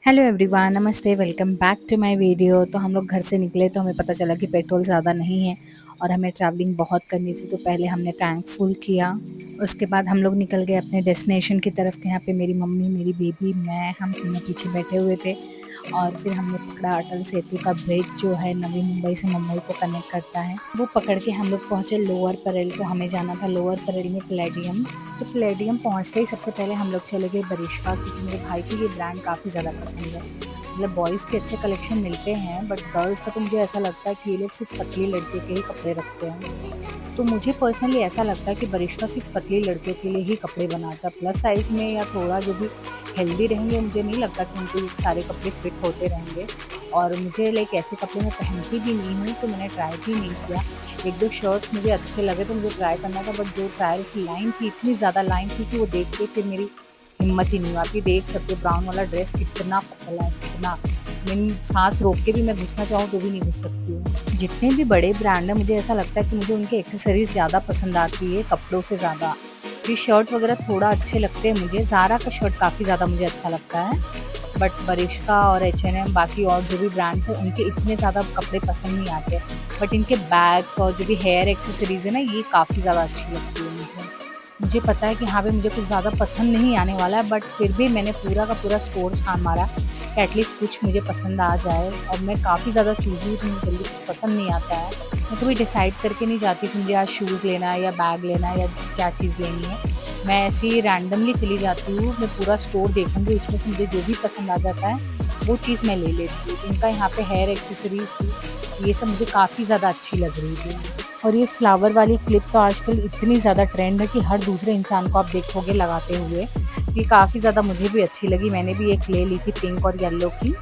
Hello everyone, नमस्ते, welcome back to my video. तो हम लोग घर से निकले तो हमें पता चला कि पेट्रोल ज़्यादा नहीं है और हमें ट्रैवलिंग बहुत करनी थी। तो पहले हमने टैंक फुल किया। उसके बाद हम लोग निकल गए अपने डेस्टिनेशन की तरफ। यहाँ पे मेरी मम्मी, मेरी बेबी, मैं, हम तीनों पीछे बैठे हुए थे। और फिर हमने पकड़ा अटल सेतु का ब्रिज, जो है नवी मुंबई से मुंबई को कनेक्ट करता है। वो पकड़ के हम लोग पहुँचे लोअर परेल। तो हमें जाना था लोअर परेल में प्लेडियम। तो प्लेडियम पहुँचते ही सबसे पहले हम लोग चले गए बरिश्का, क्योंकि मेरे भाई को ये ब्रांड काफ़ी ज़्यादा पसंद है। मतलब बॉयज़ के अच्छे कलेक्शन मिलते हैं, बट गर्ल्स का तो मुझे ऐसा लगता है कि ये लोग सिर्फ पतली लड़कियों के ही कपड़े रखते हैं। तो मुझे पर्सनली ऐसा लगता है कि बरिश्का सिर्फ पतली लड़कियों के लिए ही कपड़े बनाता है। प्लस साइज़ में या थोड़ा जो भी हेल्दी रहेंगे, मुझे नहीं लगता कि उनको ये सारे कपड़े फिट होते रहेंगे। और मुझे लाइक ऐसे कपड़े मैं पहनती भी नहीं हूँ, तो मैंने ट्राई भी नहीं किया। एक दो शर्ट्स मुझे अच्छे लगे तो मुझे ट्राई करना था, बट जो ट्रायल की लाइन थी, इतनी ज़्यादा लाइन थी कि वो देख के फिर मेरी हिम्मत ही नहीं हुई। आप ये देख सकते हो ब्राउन वाला ड्रेस कितना पतला है, कितना। मैं सांस रोक के भी मैं घुसना चाहूँ तो भी नहीं घुस सकती हूँ। जितने भी बड़े ब्रांड हैं, मुझे ऐसा लगता है कि मुझे उनके एक्सेसरीज ज़्यादा पसंद आती है कपड़ों से ज़्यादा। ये शर्ट वगैरह थोड़ा अच्छे लगते हैं मुझे। ज़ारा का शर्ट काफ़ी ज़्यादा मुझे अच्छा लगता है, बट बरिश्का और H&M, बाकी और जो भी ब्रांड्स हैं, उनके इतने ज़्यादा कपड़े पसंद नहीं आते। बट इनके बैग्स और जो भी हेयर एक्सेसरीज़ है ना, ये काफ़ी ज़्यादा अच्छी लगती है मुझे। मुझे पता है कि यहाँ पे मुझे कुछ ज़्यादा पसंद नहीं आने वाला है, बट फिर भी मैंने पूरा का पूरा स्टोर छान मारा कि एटलीस्ट कुछ मुझे पसंद आ जाए। और मैं काफ़ी ज़्यादा चूज़ी हूँ, तो मुझे जल्दी कुछ पसंद नहीं आता है। मैं कभी डिसाइड करके नहीं जाती कि मुझे आज शूज़ लेना है या बैग लेना है या क्या चीज़ लेनी है। मैं ऐसे ही रैंडमली चली जाती हूँ। मैं पूरा स्टोर देखूँगी, उसमें से मुझे जो भी पसंद आ जाता है वो चीज़ मैं ले लेती हूँ। इनका यहाँ पे हेयर एक्सेसरीज़ थी, ये सब मुझे काफ़ी ज़्यादा अच्छी लग रही थी। और ये फ्लावर वाली क्लिप तो आजकल इतनी ज़्यादा ट्रेंड है कि हर दूसरे इंसान को आप देखोगे लगाते हुए। ये काफ़ी ज़्यादा मुझे भी अच्छी लगी। मैंने भी एक ले ली थी पिंक और येलो की।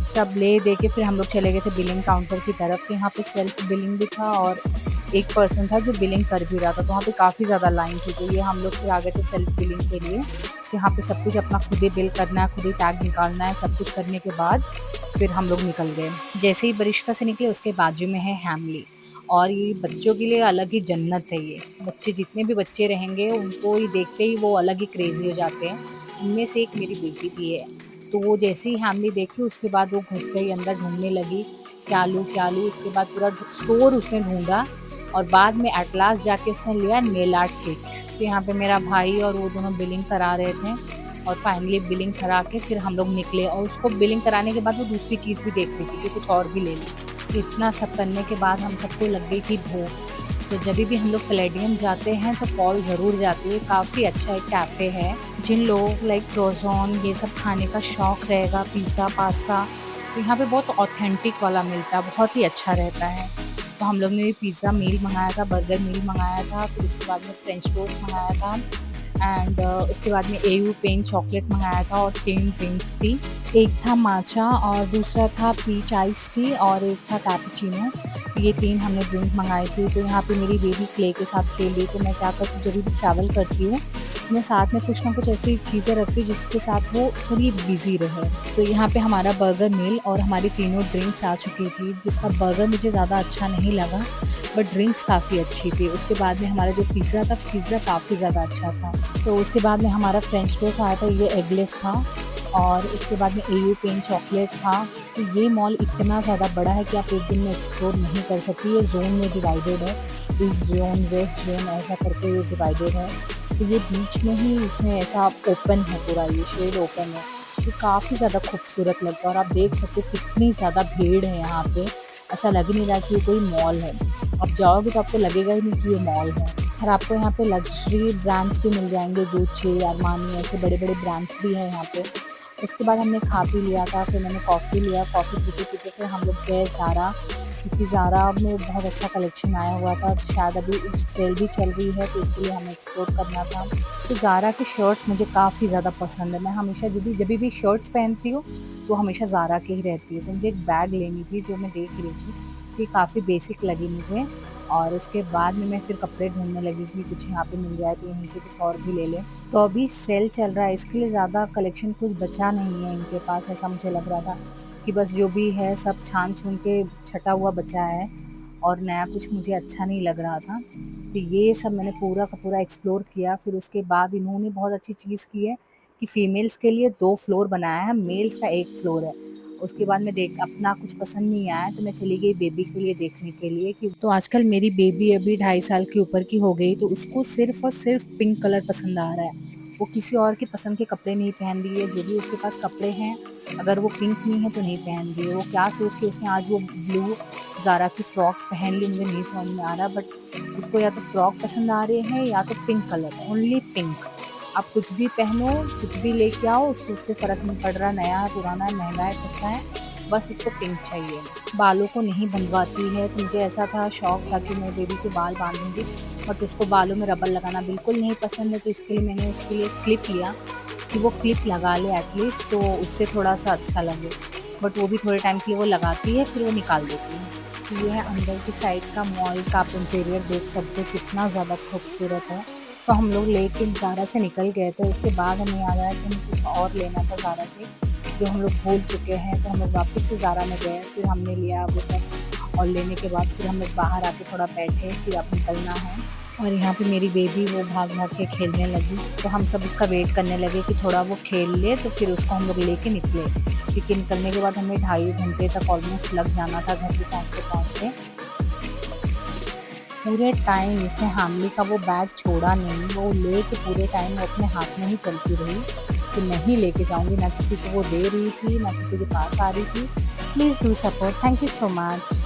सब ले दे के फिर हम लोग चले गए थे बिलिंग काउंटर की तरफ। तो यहाँ पे सेल्फ बिलिंग भी था और एक पर्सन था जो बिलिंग कर भी रहा था। तो वहाँ पे काफ़ी ज़्यादा लाइन थी। तो ये हम लोग फिर आ गए थे सेल्फ बिलिंग के लिए। तो यहाँ पे सब कुछ अपना खुद ही बिल करना है, खुद ही टैग निकालना है। सब कुछ करने के बाद फिर हम लोग निकल गए। जैसे ही बरिश्का से निकले, उसके बाजू में है हैमली। और ये बच्चों के लिए अलग ही जन्नत है ये। बच्चे जितने भी बच्चे रहेंगे, उनको ही देखते ही वो अलग ही क्रेज़ी हो जाते हैं। उनमें से एक मेरी बेटी भी है। तो वो जैसे ही हैमली देखी, उसके बाद वो घुस गई अंदर, ढूँढने लगी, क्या लूँ, क्या लूँ? उसके बाद पूरा स्टोर उसने ढूँढा और बाद में एट लास्ट जाके उसने लिया नेल आर्ट किट। तो यहाँ पे मेरा भाई और वो दोनों बिलिंग करा रहे थे और फाइनली बिलिंग करा के फिर हम लोग निकले। और उसको बिलिंग कराने के बाद वो दूसरी चीज़ भी देख रही थी कि कुछ और भी ले लें। इतना सब करने के बाद हम सबको लग गई थी भूख। तो जभी भी हम लोग पैलेडियम जाते हैं तो पॉल ज़रूर जाती है। काफ़ी अच्छा एक कैफ़े है। जिन लोगों को लाइक क्रोज़ॉन ये सब खाने का शौक रहेगा, पिज़्ज़ा, पास्ता, तो यहाँ पे बहुत ऑथेंटिक वाला मिलता है, बहुत ही अच्छा रहता है। तो हम लोग ने भी पिज़्ज़ा मील मँगाया था, बर्गर मील मँगाया था, फिर उसके बाद में फ्रेंच टोस्ट मँगाया था एंड उसके बाद में एयू पेन चॉकलेट मँगाया था और 3 ड्रिंक्स थी। एक था माचा और दूसरा था पीच आइस टी और एक था कैपुचिनो। ये 3 हमने ड्रिंक मँगाई थी। तो यहाँ पे मेरी बेबी क्ले के साथ खेल रही, तो मैं क्या करती हूँ, जब भी ट्रैवल करती हूँ, मैं साथ में कुछ ना कुछ ऐसी चीज़ें रखती हूँ जिसके साथ वो थोड़ी बिज़ी रहे। तो यहाँ पे हमारा बर्गर मील और हमारी तीनों ड्रिंक्स आ चुकी थी, जिसका बर्गर मुझे ज़्यादा अच्छा नहीं लगा, बट ड्रिंक्स काफ़ी अच्छी थी। उसके बाद में हमारा जो पिज़्ज़ा था, पिज़्ज़ा काफ़ी ज़्यादा अच्छा था। तो उसके बाद में हमारा फ्रेंच टोस्ट आया था, ये एगलेस था। और उसके बाद में एयू पेन चॉकलेट था। तो ये मॉल इतना ज़्यादा बड़ा है कि आप एक दिन में एक्सप्लोर नहीं कर सकती। ये ज़ोन में डिवाइडेड है, ईस्ट ज़ोन, वेस्ट ज़ोन, ऐसा करके ये डिवाइडेड है। तो ये बीच में ही इसमें ऐसा ओपन है, पूरा ये शेड ओपन है। ये काफ़ी ज़्यादा खूबसूरत लगता है और आप देख सकते हो कितनी ज़्यादा भीड़ है यहाँ पे। ऐसा लग ही नहीं रहा कि ये कोई मॉल है। आप जाओगे तो आपको लगेगा ही नहीं कि ये मॉल है। और आपको यहाँ पे लग्ज़री ब्रांड्स भी मिल जाएँगे, गुच्ची, अरमानी, ऐसे बड़े-बड़े ब्रांड्स भी हैं यहाँ पे। उसके बाद हमने खा पी लिया था, फिर मैंने कॉफ़ी लिया, कॉफ़ी पीते-पीते फिर हम लोग गए ज़ारा, क्योंकि ज़ारा में बहुत अच्छा कलेक्शन आया हुआ था। शायद अभी सेल भी चल रही है, तो इसके लिए हमें एक्सप्लोर करना था। तो ज़ारा की शर्ट्स मुझे काफ़ी ज़्यादा पसंद है। मैं हमेशा जभी भी शर्ट्स पहनती हूँ, वो हमेशा ज़ारा की ही रहती है। तो मुझे एक बैग लेनी थी, जो मैं देख रही थी, ये काफ़ी बेसिक लगी मुझे। और उसके बाद में मैं फिर कपड़े ढूँढने लगी कि कुछ यहाँ पे मिल जाए, तो यहीं से कुछ और भी ले लें। तो अभी सेल चल रहा है, इसके लिए ज़्यादा कलेक्शन कुछ बचा नहीं है इनके पास, ऐसा मुझे लग रहा था कि बस जो भी है सब छान-छून के छँटा हुआ बचा है और नया कुछ मुझे अच्छा नहीं लग रहा था। तो ये सब मैंने पूरा का पूरा एक्सप्लोर किया। फिर उसके बाद इन्होंने बहुत अच्छी चीज़ की है कि फीमेल्स के लिए 2 फ्लोर बनाया है, मेल्स का 1 फ्लोर है। उसके बाद मैं देख अपना कुछ पसंद नहीं आया तो मैं चली गई बेबी के लिए देखने के लिए कि तो आजकल मेरी बेबी अभी 2.5 साल के ऊपर की हो गई, तो उसको सिर्फ़ और सिर्फ़ पिंक कलर पसंद आ रहा है। वो किसी और की पसंद के कपड़े नहीं पहन रही है, जो भी उसके पास कपड़े हैं, अगर वो पिंक नहीं है तो नहीं पहन रही है। वो क्या सोच के उसने आज वो ब्लू ज़ारा की फ्रॉक पहन ली, मुझे नहीं समझ में आ रहा, बट उसको या तो फ्रॉक पसंद आ रहे हैं या तो पिंक कलर, ओनली पिंक। आप कुछ भी पहनो, कुछ भी लेके आओ, उसको उससे फ़र्क नहीं पड़ रहा, नया है, पुराना है, महँगा है, सस्ता है, बस उसको पिंक चाहिए। बालों को नहीं बंधवाती है, तो मुझे ऐसा था, शौक था कि मैं बेबी के बाल बांधूँगी, बट उसको बालों में रबर लगाना बिल्कुल नहीं पसंद है, तो इसके लिए मैंने उसके लिए क्लिप लिया कि वो क्लिप लगा ले एटलीस्ट, तो उससे थोड़ा-सा अच्छा लगे। बट वो भी थोड़े टाइम के लिए वो लगाती है, फिर वो निकाल देती है। तो ये है अंदर की साइड का मॉल का, आप इंटीरियर देख सकते हो कितना ज़्यादा खूबसूरत है। तो हम लोग लेके ज़ारा से निकल गए थे, उसके बाद हमें याद आया कि हमें कुछ और लेना था ज़ारा से, जो हम लोग भूल चुके हैं, तो हम लोग वापस से ज़ारा में गए, फिर हमने लिया वो सब और लेने के बाद फिर हम लोग बाहर आके थोड़ा बैठे, फिर अब निकलना है। और यहाँ पे मेरी बेबी वो भाग-भाग के खेलने लगी, तो हम सब उसका वेट करने लगे कि थोड़ा वो खेल ले, तो फिर उसको हम लोग लेके निकले, क्योंकि निकलने के बाद हमें 2.5 घंटे तक ऑलमोस्ट लग जाना था घर पे पहुँचते-पहुँचते। पूरे टाइम इसने हामली का वो बैग छोड़ा नहीं, वो लेके पूरे टाइम वो अपने हाथ में ही चलती रही कि नहीं लेके जाऊँगी, ना किसी को वो दे रही थी, ना किसी के पास आ रही थी। Please do support, thank you so much.